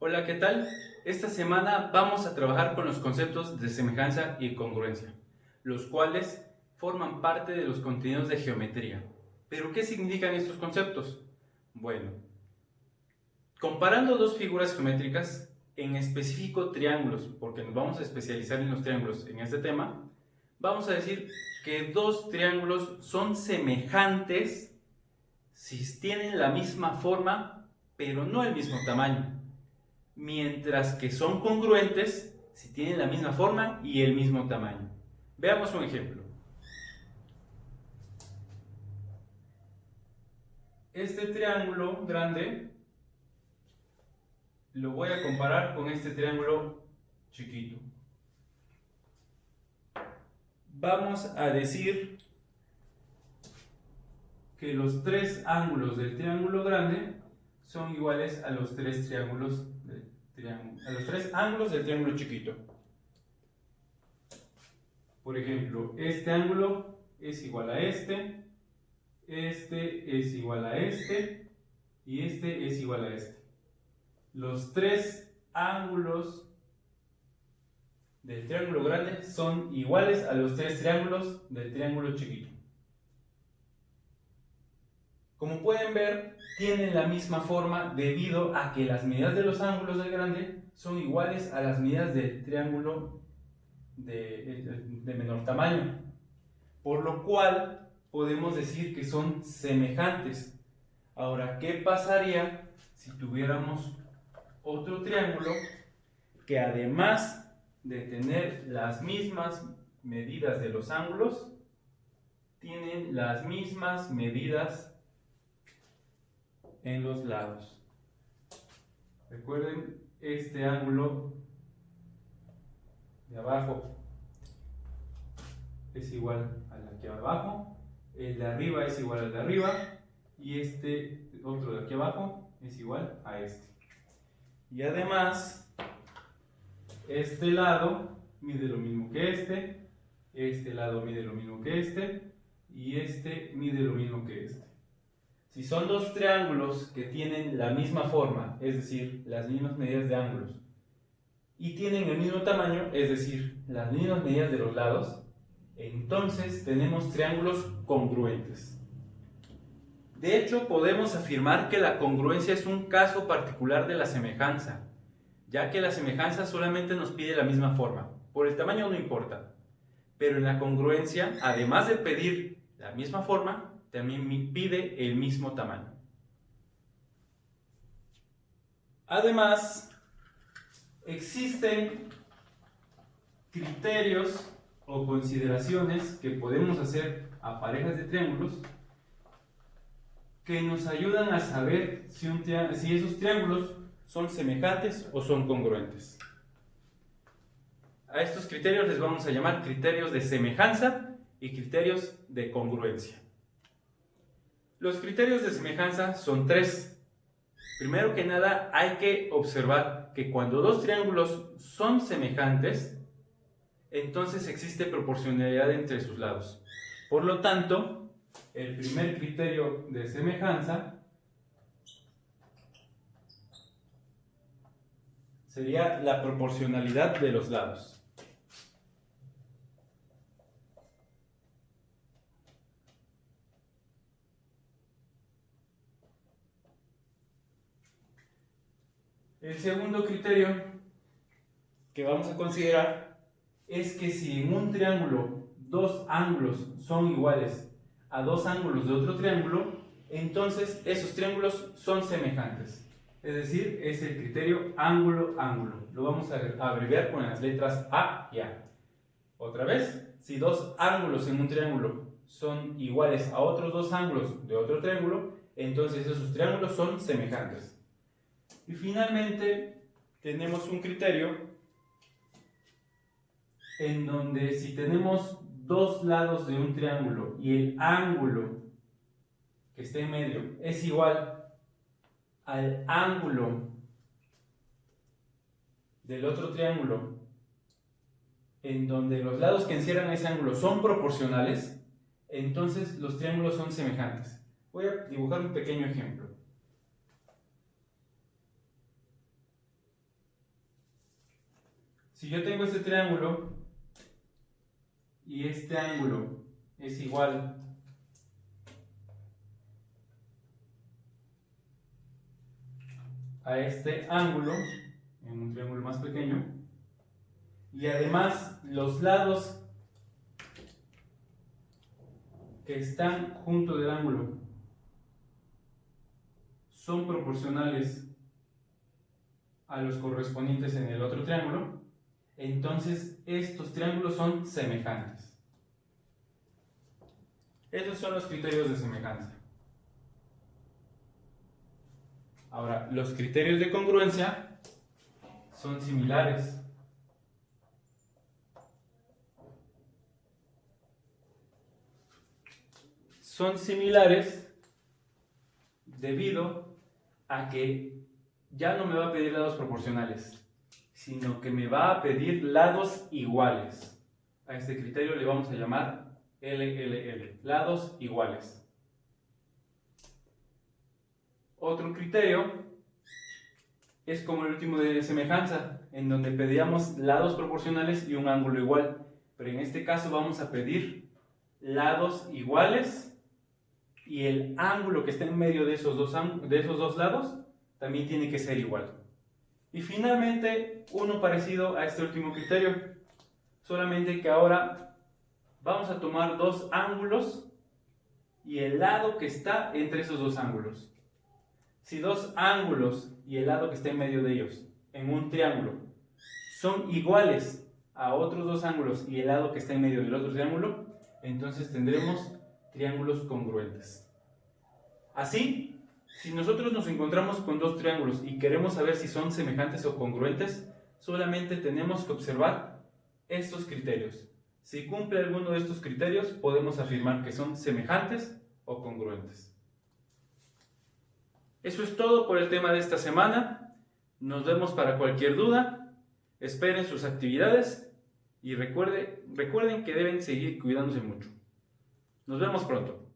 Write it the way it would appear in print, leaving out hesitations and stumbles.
Hola, ¿qué tal? Esta semana vamos a trabajar con los conceptos de semejanza y congruencia, los cuales forman parte de los contenidos de geometría. ¿Pero qué significan estos conceptos? Bueno, comparando dos figuras geométricas, en específico triángulos, porque nos vamos a especializar en los triángulos en este tema, vamos a decir que dos triángulos son semejantes si tienen la misma forma, pero no el mismo tamaño. Mientras que son congruentes si tienen la misma forma y el mismo tamaño. Veamos un ejemplo. Este triángulo grande lo voy a comparar con este triángulo chiquito. Vamos a decir que los tres ángulos del triángulo grande son iguales a los tres ángulos del triángulo chiquito. Por ejemplo, este ángulo es igual a este es igual a este y este es igual a este. Los tres ángulos del triángulo grande son iguales a los tres triángulos del triángulo chiquito. Como pueden ver, tienen la misma forma debido a que las medidas de los ángulos del grande son iguales a las medidas del triángulo de menor tamaño. Por lo cual podemos decir que son semejantes. Ahora, ¿qué pasaría si tuviéramos otro triángulo que además de tener las mismas medidas de los ángulos, tienen las mismas medidas en los lados? Recuerden, este ángulo de abajo es igual al de aquí abajo, el de arriba es igual al de arriba y este otro de aquí abajo es igual a este. Y además, este lado mide lo mismo que este lado mide lo mismo que este y este mide lo mismo que este. Si son dos triángulos que tienen la misma forma, es decir, las mismas medidas de ángulos, y tienen el mismo tamaño, es decir, las mismas medidas de los lados, entonces tenemos triángulos congruentes. De hecho, podemos afirmar que la congruencia es un caso particular de la semejanza, ya que la semejanza solamente nos pide la misma forma. Por el tamaño no importa, pero en la congruencia, además de pedir la misma forma, también pide el mismo tamaño. Además, existen criterios o consideraciones que podemos hacer a parejas de triángulos que nos ayudan a saber si esos triángulos son semejantes o son congruentes. A estos criterios les vamos a llamar criterios de semejanza y criterios de congruencia. Los criterios de semejanza son tres. Primero que nada, hay que observar que cuando dos triángulos son semejantes, entonces existe proporcionalidad entre sus lados. Por lo tanto, el primer criterio de semejanza sería la proporcionalidad de los lados. El segundo criterio que vamos a considerar es que si en un triángulo dos ángulos son iguales a dos ángulos de otro triángulo, entonces esos triángulos son semejantes. Es decir, es el criterio ángulo-ángulo. Lo vamos a abreviar con las letras A y A. Otra vez, si dos ángulos en un triángulo son iguales a otros dos ángulos de otro triángulo, entonces esos triángulos son semejantes. Y finalmente, tenemos un criterio en donde si tenemos dos lados de un triángulo y el ángulo que está en medio es igual al ángulo del otro triángulo, en donde los lados que encierran ese ángulo son proporcionales, entonces los triángulos son semejantes. Voy a dibujar un pequeño ejemplo. Si yo tengo este triángulo y este ángulo es igual a este ángulo, en un triángulo más pequeño, y además los lados que están junto del ángulo son proporcionales a los correspondientes en el otro triángulo, entonces estos triángulos son semejantes. Esos son los criterios de semejanza. Ahora, los criterios de congruencia son similares. Son similares debido a que ya no me va a pedir lados proporcionales, sino que me va a pedir lados iguales. A este criterio le vamos a llamar LLL, lados iguales. Otro criterio es como el último de semejanza, en donde pedíamos lados proporcionales y un ángulo igual, pero en este caso vamos a pedir lados iguales y el ángulo que está en medio de esos dos lados también tiene que ser igual. Y finalmente, uno parecido a este último criterio, solamente que ahora vamos a tomar dos ángulos y el lado que está entre esos dos ángulos. Si dos ángulos y el lado que está en medio de ellos, en un triángulo, son iguales a otros dos ángulos y el lado que está en medio del otro triángulo, entonces tendremos triángulos congruentes. Así, si nosotros nos encontramos con dos triángulos y queremos saber si son semejantes o congruentes, solamente tenemos que observar estos criterios. Si cumple alguno de estos criterios, podemos afirmar que son semejantes o congruentes. Eso es todo por el tema de esta semana. Nos vemos para cualquier duda. Esperen sus actividades y recuerden que deben seguir cuidándose mucho. Nos vemos pronto.